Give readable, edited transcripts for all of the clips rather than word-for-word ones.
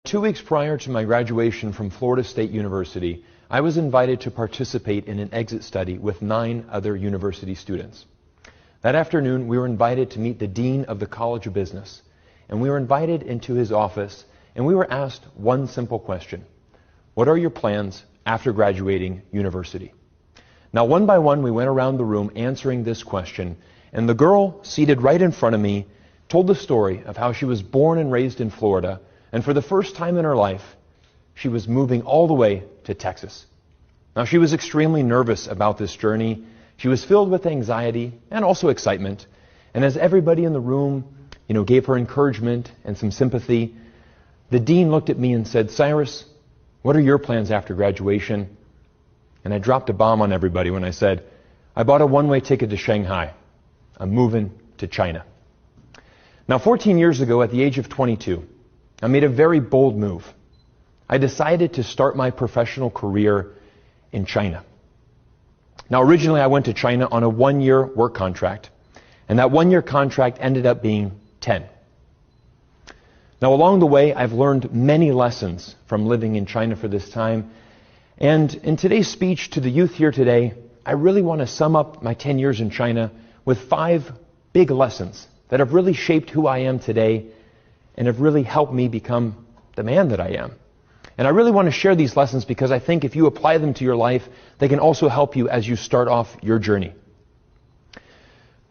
2 weeks prior to my graduation from Florida State University, I was invited to participate in an exit study with 9 other university students. That afternoon, we were invited to meet the Dean of the College of Business, and we were invited into his office, and we were asked one simple question: what are your plans after graduating university? Now, one by one, we went around the room answering this question, and the girl seated right in front of me told the story of how she was born and raised in Florida, and for the first time in her life, she was moving all the way to Texas. Now, she was extremely nervous about this journey. She was filled with anxiety and also excitement. And as everybody in the room, gave her encouragement and some sympathy, the dean looked at me and said, "Cyrus, what are your plans after graduation?" And I dropped a bomb on everybody when I said, "I bought a one-way ticket to Shanghai. I'm moving to China." Now, 14 years ago, at the age of 22, I made a very bold move. I decided to start my professional career in China. Now, originally, I went to China on a 1-year work contract, and that 1-year contract ended up being 10. Now, along the way, I've learned many lessons from living in China for this time, and in today's speech to the youth here today, I really want to sum up my 10 years in China with 5 big lessons that have really shaped who I am today and have really helped me become the man that I am. And I really want to share these lessons because I think if you apply them to your life, they can also help you as you start off your journey.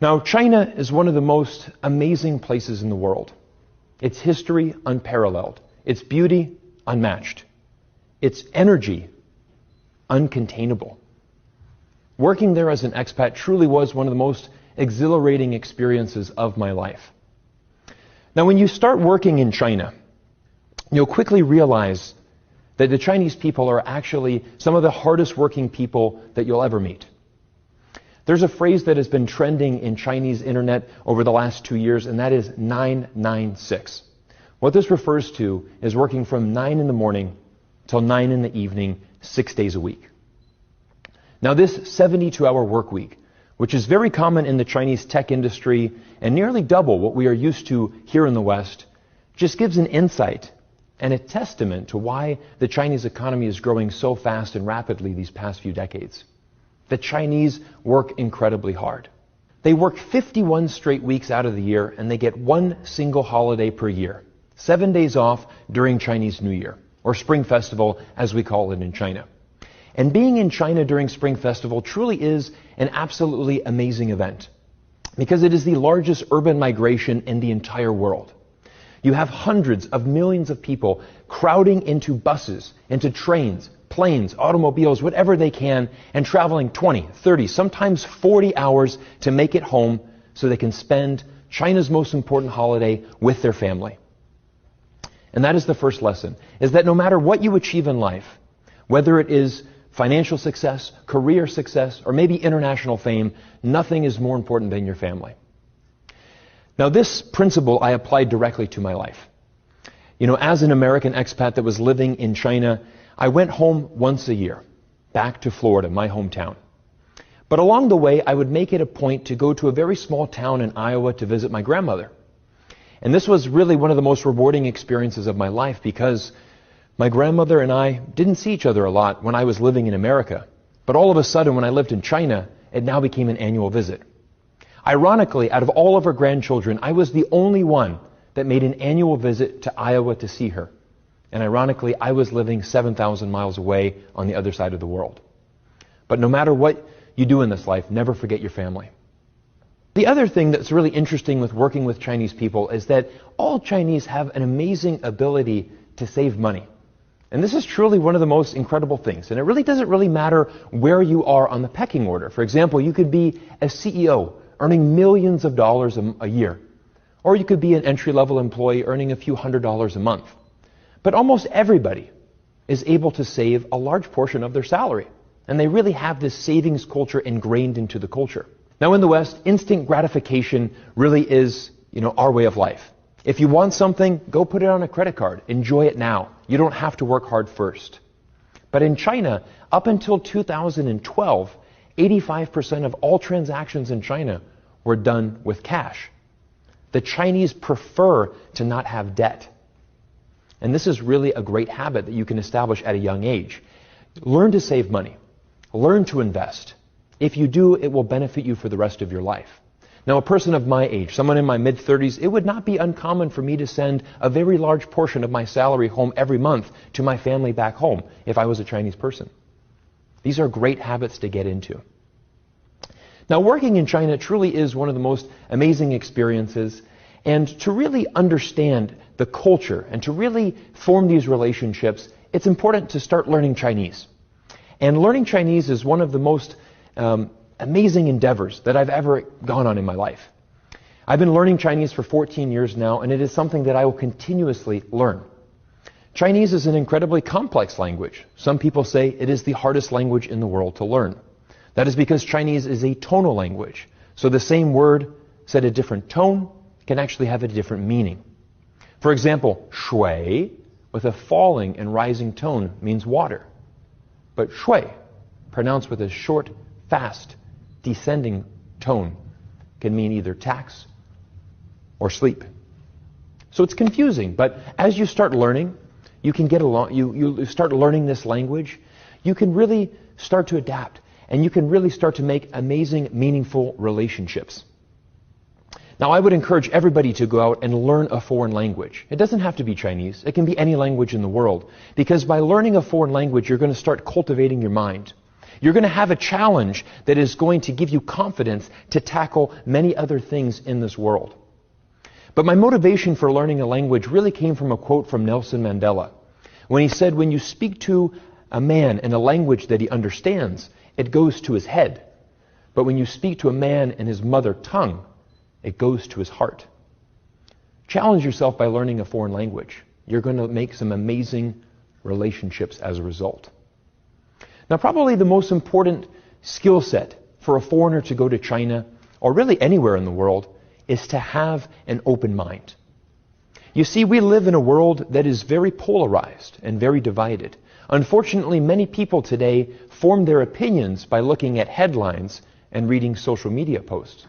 Now, China is one of the most amazing places in the world. Its history unparalleled, its beauty unmatched, its energy uncontainable. Working there as an expat truly was one of the most exhilarating experiences of my life. Now, when you start working in China, you'll quickly realize that the Chinese people are actually some of the hardest working people that you'll ever meet. There's a phrase that has been trending in Chinese internet over the last 2 years, and that is 996. What this refers to is working from 9 in the morning till 9 in the evening, 6 days a week. Now, this 72-hour work week, which is very common in the Chinese tech industry and nearly double what we are used to here in the West, just gives an insight and a testament to why the Chinese economy is growing so fast and rapidly these past few decades. The Chinese work incredibly hard. They work 51 straight weeks out of the year, and they get 1 single holiday per year, 7 days off during Chinese New Year, or Spring Festival, as we call it in China. And being in China during Spring Festival truly is an absolutely amazing event, because it is the largest urban migration in the entire world. You have hundreds of millions of people crowding into buses, into trains, planes, automobiles, whatever they can, and traveling 20, 30, sometimes 40 hours to make it home so they can spend China's most important holiday with their family. And that is the first lesson, is that no matter what you achieve in life, whether it is financial success, career success, or maybe international fame, nothing is more important than your family. Now, this principle I applied directly to my life. As an American expat that was living in China, I went home once a year, back to Florida, my hometown. But along the way, I would make it a point to go to a very small town in Iowa to visit my grandmother. And this was really one of the most rewarding experiences of my life because my grandmother and I didn't see each other a lot when I was living in America. But all of a sudden, when I lived in China, it now became an annual visit. Ironically, out of all of her grandchildren, I was the only one that made an annual visit to Iowa to see her. And ironically, I was living 7,000 miles away on the other side of the world. But no matter what you do in this life, never forget your family. The other thing that's really interesting with working with Chinese people is that all Chinese have an amazing ability to save money. And this is truly one of the most incredible things. And it really doesn't really matter where you are on the pecking order. For example, you could be a CEO earning millions of dollars a year. Or you could be an entry-level employee earning a few $100s a month. But almost everybody is able to save a large portion of their salary. And they really have this savings culture ingrained into the culture. Now in the West, instant gratification really is, our way of life. If you want something, go put it on a credit card. Enjoy it now. You don't have to work hard first. But in China, up until 2012, 85% of all transactions in China were done with cash. The Chinese prefer to not have debt. And this is really a great habit that you can establish at a young age. Learn to save money. Learn to invest. If you do, it will benefit you for the rest of your life. Now, a person of my age, someone in my mid-30s, it would not be uncommon for me to send a very large portion of my salary home every month to my family back home if I was a Chinese person. These are great habits to get into. Now, working in China truly is one of the most amazing experiences. And to really understand the culture and to really form these relationships, it's important to start learning Chinese. And learning Chinese is one of the most amazing endeavors that I've ever gone on in my life. I've been learning Chinese for 14 years now, and it is something that I will continuously learn. Chinese is an incredibly complex language. Some people say it is the hardest language in the world to learn. That is because Chinese is a tonal language. So the same word said a different tone can actually have a different meaning. For example, shui, with a falling and rising tone, means water. But shui, pronounced with a short, fast, descending tone, can mean either tax or sleep. So it's confusing, but as you start learning, you can get along, you start learning this language, you can really start to adapt, and you can really start to make amazing, meaningful relationships. Now, I would encourage everybody to go out and learn a foreign language. It doesn't have to be Chinese. It can be any language in the world. Because by learning a foreign language, you're going to start cultivating your mind. You're going to have a challenge that is going to give you confidence to tackle many other things in this world. But my motivation for learning a language really came from a quote from Nelson Mandela, when he said, when you speak to a man in a language that he understands, it goes to his head. But when you speak to a man in his mother tongue, it goes to his heart. Challenge yourself by learning a foreign language. You're going to make some amazing relationships as a result. Now, probably the most important skill set for a foreigner to go to China, or really anywhere in the world, is to have an open mind. You see, we live in a world that is very polarized and very divided. Unfortunately, many people today form their opinions by looking at headlines and reading social media posts.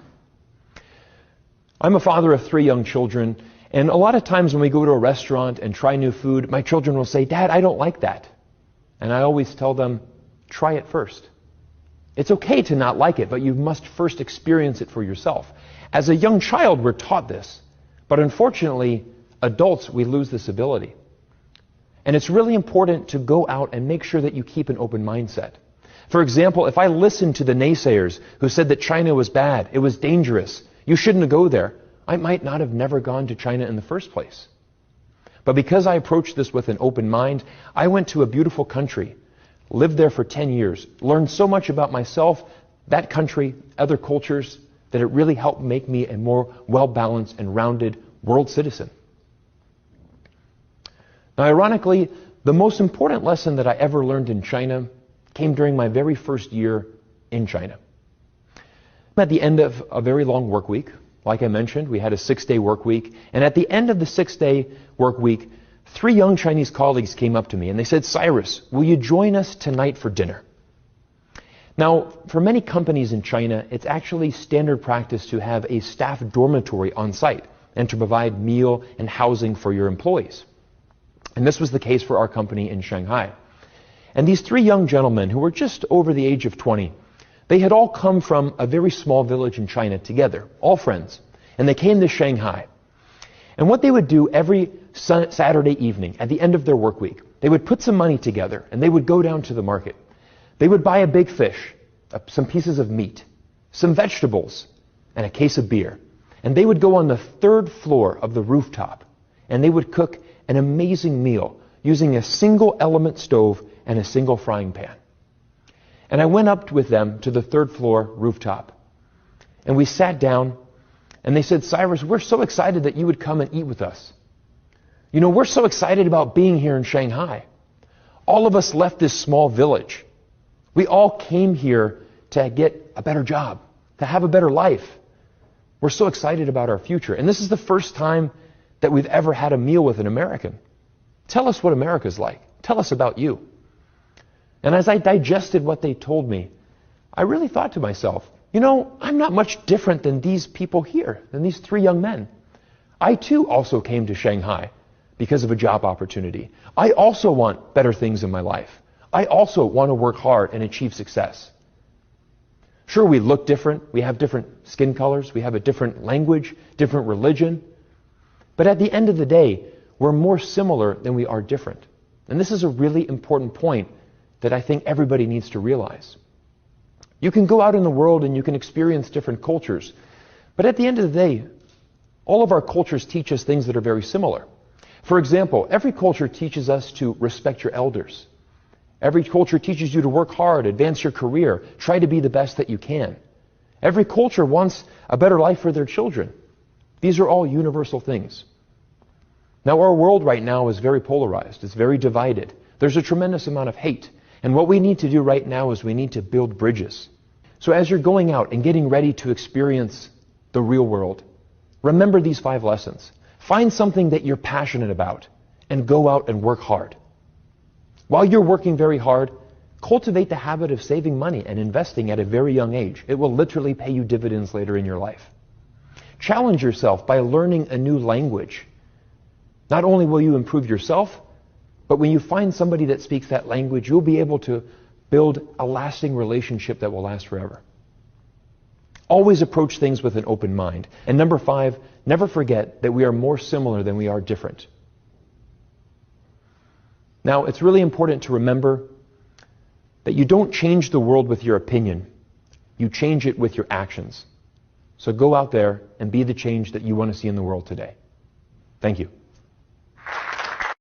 I'm a father of 3 young children, and a lot of times when we go to a restaurant and try new food, my children will say, "Dad, I don't like that." And I always tell them, try it first. It's okay to not like it, but you must first experience it for yourself. As a young child, we're taught this. But unfortunately, adults, we lose this ability. And it's really important to go out and make sure that you keep an open mindset. For example, if I listened to the naysayers who said that China was bad, it was dangerous, you shouldn't go there, I might not have never gone to China in the first place. But because I approached this with an open mind, I went to a beautiful country, lived there for 10 years, learned so much about myself, that country, other cultures, that it really helped make me a more well-balanced and rounded world citizen. Now, ironically, the most important lesson that I ever learned in China came during my very first year in China. I'm at the end of a very long work week. Like I mentioned, we had a 6-day work week. And at the end of the 6-day work week, 3 young Chinese colleagues came up to me and they said, "Cyrus, will you join us tonight for dinner?" Now, for many companies in China, it's actually standard practice to have a staff dormitory on site and to provide meal and housing for your employees. And this was the case for our company in Shanghai. And these 3 young gentlemen who were just over the age of 20, they had all come from a very small village in China together, all friends. And they came to Shanghai. And what they would do every Saturday evening at the end of their work week, they would put some money together and they would go down to the market. They would buy a big fish, some pieces of meat, some vegetables, and a case of beer. And they would go on the 3rd floor of the rooftop and they would cook an amazing meal using a single element stove and a single frying pan. And I went up with them to the 3rd floor rooftop. And we sat down and they said, "Cyrus, we're so excited that you would come and eat with us. You know, we're so excited about being here in Shanghai. All of us left this small village. We all came here to get a better job, to have a better life. We're so excited about our future. And this is the first time that we've ever had a meal with an American. Tell us what America's like. Tell us about you." And as I digested what they told me, I really thought to myself, you know, I'm not much different than these people here, than these 3 young men. I too also came to Shanghai, because of a job opportunity. I also want better things in my life. I also want to work hard and achieve success. Sure, we look different. We have different skin colors. We have a different language, different religion. But at the end of the day, we're more similar than we are different. And this is a really important point that I think everybody needs to realize. You can go out in the world and you can experience different cultures. But at the end of the day, all of our cultures teach us things that are very similar. For example, every culture teaches us to respect your elders. Every culture teaches you to work hard, advance your career, try to be the best that you can. Every culture wants a better life for their children. These are all universal things. Now, our world right now is very polarized. It's very divided. There's a tremendous amount of hate. And what we need to do right now is we need to build bridges. So as you're going out and getting ready to experience the real world, remember these 5 lessons. Find something that you're passionate about and go out and work hard. While you're working very hard, cultivate the habit of saving money and investing at a very young age. It will literally pay you dividends later in your life. Challenge yourself by learning a new language. Not only will you improve yourself, but when you find somebody that speaks that language, you'll be able to build a lasting relationship that will last forever. Always approach things with an open mind. And number 5, never forget that we are more similar than we are different. Now, it's really important to remember that you don't change the world with your opinion. You change it with your actions. So go out there and be the change that you want to see in the world today. Thank you.